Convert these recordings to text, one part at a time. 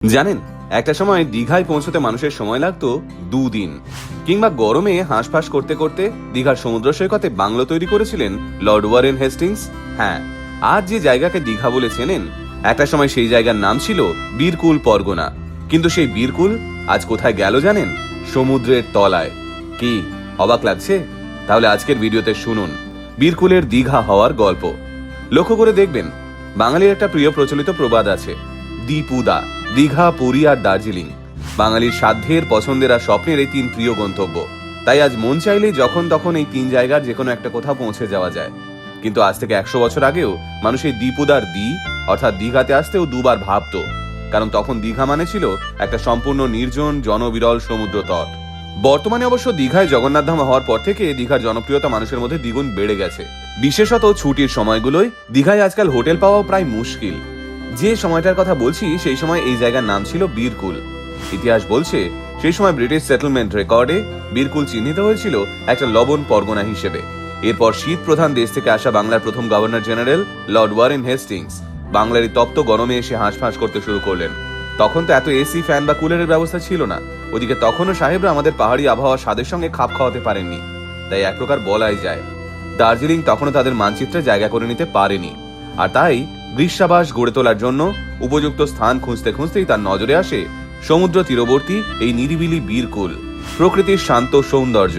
জানেন, একটা সময় দীঘায় পৌঁছতে মানুষের সময় লাগতো 2 দিন, কিংবা গরমে হাঁসফাঁস করতে করতে দীঘার সমুদ্র সৈকতে বাংলো তৈরি করেছিলেন লর্ড ওয়ারেন হেস্টিংস। হ্যাঁ, আজ যে জায়গাকে দীঘা বলে চেনেন, একটা সময় সেই জায়গার নাম ছিল বীরকুল পরগনা। কিন্তু সেই বীরকুল আজ কোথায় গেল জানেন? সমুদ্রের তলায়। কি অবাক লাগছে? তাহলে আজকের ভিডিওতে শুনুন বীরকুলের দীঘা হওয়ার গল্প। লক্ষ্য করে দেখবেন, বাঙালির একটা প্রিয় প্রচলিত প্রবাদ আছে, দীপুদা, দীঘা, পুরী আর দার্জিলিং। বাঙালির সাধ্যের, পছন্দের আর স্বপ্নের এই 3 প্রিয় গন্তব্য। তাই আজ মন চাইলেই যখন তখন এই 3 জায়গার যে কোনো একটা কোথাও পৌঁছে যাওয়া যায়। কিন্তু আজ থেকে 100 বছর আগেও মানুষ এই দীপুদার অর্থাৎ দীঘাতে আসতেও দুবার ভাবতো, কারণ তখন দীঘা মানে ছিল একটা সম্পূর্ণ নির্জন, জনবিরল সমুদ্র তট। বর্তমানে অবশ্য দীঘায় জগন্নাথধাম হওয়ার পর থেকে দীঘার জনপ্রিয়তা মানুষের মধ্যে দ্বিগুণ বেড়ে গেছে। বিশেষত ছুটির সময়গুলোয় দীঘায় আজকাল হোটেল পাওয়াও প্রায় মুশকিল। যে সময়টার কথা বলছি সেই সময় এই জায়গার নাম ছিল বীরকুল। ইতিহাস বলছে সেই সময় ব্রিটিশ সেটেলমেন্ট রেকর্ডে বীরকুল চিহ্নিত হয়েছিল একটা লবণ পরগনা হিসেবে। এরপর শীত প্রধান দেশ থেকে আসা বাংলার প্রথম governor general Lord Warren Hastings বাংলার এই তপ্ত গরমে এসে হাঁসফাঁস করতে শুরু করলেন। তখন তো এত এসি, ফ্যান বা কুলারের ব্যবস্থা ছিল না। ওদিকে তখনও সাহেবরা আমাদের পাহাড়ি আবহাওয়ার স্বাদের সঙ্গে খাপ খাওয়াতে পারেননি। তাই এক প্রকার বলাই যায় দার্জিলিং তখনও তাদের মানচিত্রে জায়গা করে নিতে পারেনি। আর তাই গ্রীষ্মাবাস গড়ে তোলার জন্য উপযুক্ত স্থান খুঁজতে খুঁজতেই তার নজরে আসে সমুদ্র তীরবর্তী এই নিরিবিলি বীরকুল। প্রকৃতির শান্ত সৌন্দর্য,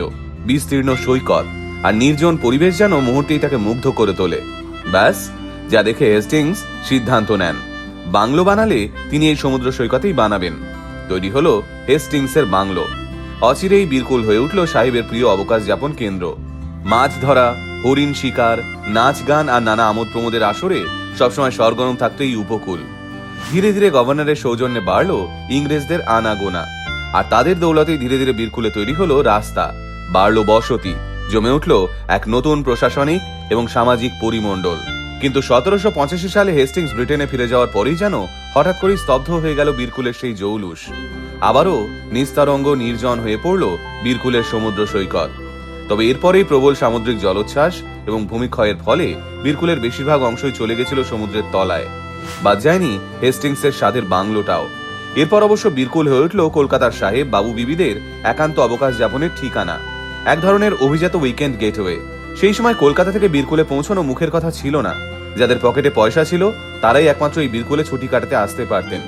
বিস্তীর্ণ সৈকত আর নির্জন পরিবেশ যেন মুহূর্তেই তাকে মুগ্ধ করে তোলে। ব্যাস, যা দেখে হেস্টিংস সিদ্ধান্ত নেন বাংলো বানালে তিনি এই সমুদ্র সৈকতেই বানাবেন। তৈরি হলো হেস্টিংসের বাংলো। অচিরেই বীরকুল হয়ে উঠল সাহেবের প্রিয় অবকাশ যাপন কেন্দ্র। মাছ ধরা, হরিণ শিকার, নাচ গান আর নানা আমোদ প্রমোদের আসরে সবসময় সরগরম থাকতো এই উপকূল। ধীরে ধীরে গভর্নরের সৌজন্যে বাড়ল ইংরেজদের আনাগোনা, আর তাদের দৌলতেই ধীরে ধীরে বীরকুলে তৈরি হলো রাস্তা, বাড়ল বসতি, জমে উঠল এক নতুন প্রশাসনিক এবং সামাজিক পরিমণ্ডল। কিন্তু 1785 সালে হেস্টিংস ব্রিটেনে ফিরে যাওয়ার পরেই যেন হঠাৎ করেই স্তব্ধ হয়ে গেল বীরকুলের সেই জৌলুস। আবারও নিস্তরঙ্গ, নির্জন হয়ে পড়ল বীরকুলের সমুদ্র সৈকত। তবে এরপরেই প্রবল সামুদ্রিক জলোচ্ছ্বাস এবং ভূমিক্ষয়ের ফলে বীরকুলের বেশিরভাগ অংশই চলে গেছিল সমুদ্রের তলায়। বাদ যায়নি হেস্টিংসের স্বাদের বাংলোটাও। এরপর অবশ্য বীরকুল হয়ে উঠল কলকাতার সাহেব বাবু বিবিদের একান্ত অবকাশ যাপনের ঠিকানা, এক ধরনের অভিজাত উইকেন্ড গেটওয়ে। সেই সময় কলকাতা থেকে বীরকুলে পৌঁছানো মুখের কথা ছিল না। যাদের পকেটে পয়সা ছিল তারাই একমাত্র এই বীরকুলে ছুটি কাটাতে আসতে পারতেন,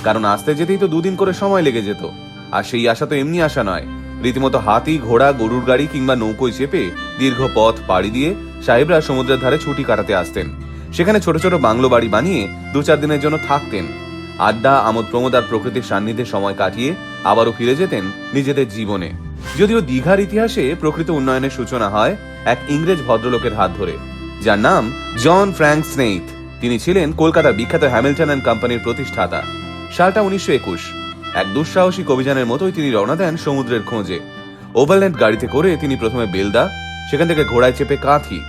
কারণ আসতে যেতেই তো 2 দিন করে সময় লেগে যেত। আর সেই আশা তো এমনি আশা নয়, রীতিমতো হাতি, ঘোড়া, গরুর গাড়ি কিংবা নৌকোয় চেপে দীর্ঘ পথ পাড়ি দিয়ে সাহেবরা সমুদ্রের ধারে ছুটি কাটাতে আসতেন। সেখানে ছোট ছোট বাংলো বাড়ি বানিয়ে 2-4 দিনের জন্য থাকতেন। আড্ডা, আমোদ প্রমোদ আর প্রকৃতির সান্নিধ্যে সময় কাটিয়ে আবারও ফিরে যেতেন নিজেদের জীবনে। যদিও দীঘার ইতিহাসে প্রকৃত উন্নয়নের সূচনা হয় এক ইংরেজ ভদ্রলোকের হাত ধরে, যার নাম জন ফ্র্যাঙ্ক স্নেইথ। তিনি ছিলেন কলকাতার বিখ্যাত হ্যামিল্টন অ্যান্ড কোম্পানির প্রতিষ্ঠাতা। সালটা 1921। এক দুঃসাহসিক অভিযানের মতোই তিনি রওনা দেন সমুদ্রের খোঁজে। ওভারল্যান্ড গাড়িতে করে তিনি প্রথমে বেলদা, সেখান থেকে ঘোড়ায় চেপে কাঁথি,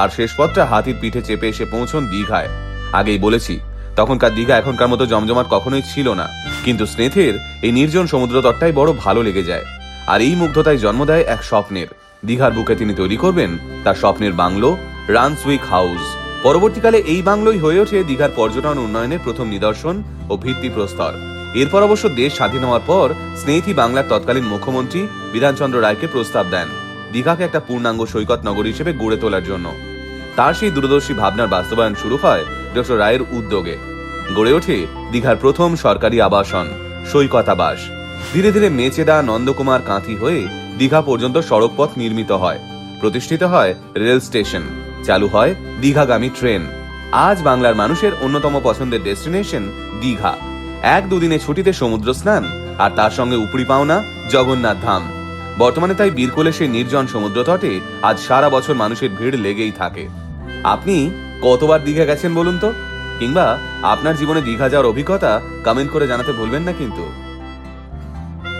আর শেষ পথটা হাতির পিঠে চেপে এসে পৌঁছন দীঘায়। আগেই বলেছি, তখনকার দীঘা এখনকার মতো জমজমাট কখনোই ছিল না। কিন্তু স্নেথের এই নির্জন সমুদ্র তটটাই বড় ভালো লেগে যায়, আর এই মুগ্ধতায় জন্ম দেয় এক স্বপ্নের। দীঘার বুকে তিনি তৈরি করবেন তার স্বপ্নের বাংলো, রানসউইক হাউস। পরবর্তীকালে এই বাংলোই হয়ে ওঠে দীঘার পর্যটন উন্নয়নের প্রথম নিদর্শন ও ভিত্তিপ্রস্তর। এরপর অবশ্য দেশ স্বাধীন হওয়ার পর স্নেথই বাংলার তৎকালীন মুখ্যমন্ত্রী বিধানচন্দ্র রায়কে প্রস্তাব দেন দীঘাকে একটা পূর্ণাঙ্গ সৈকত নগরী হিসেবে গড়ে তোলার জন্য। তার সেই দূরদর্শী ভাবনার বাস্তবায়ন শুরু হয় ডক্টর রায়ের উদ্যোগে। গড়ে ওঠে দীঘার প্রথম সরকারি আবাসন, সৈকতাবাস। ধীরে ধীরে মেচেদা, নন্দকুমার, কাঁথি হয়ে দীঘা পর্যন্ত সড়ক পথ নির্মিত হয়। প্রতিষ্ঠিত হয় রেল স্টেশন, চালু হয় দীঘাগামী ট্রেন। আজ বাংলার মানুষের অন্যতম পছন্দের ডেস্টিনেশন দীঘা। 1-2 দিনে ছুটিতে সমুদ্র স্নান, আর তার সঙ্গে উপরি পাওনা জগন্নাথ ধাম। বর্তমানে তাই বীরকুলে সেই নির্জন সমুদ্র তটে আজ সারা বছর মানুষের ভিড় লেগেই থাকে। আপনি কতবার দীঘা গেছেন বলুন তো? কিংবা আপনার জীবনে দীঘা যাওয়ার অভিজ্ঞতা কমেন্ট করে জানাতে ভুলবেন না কিন্তু।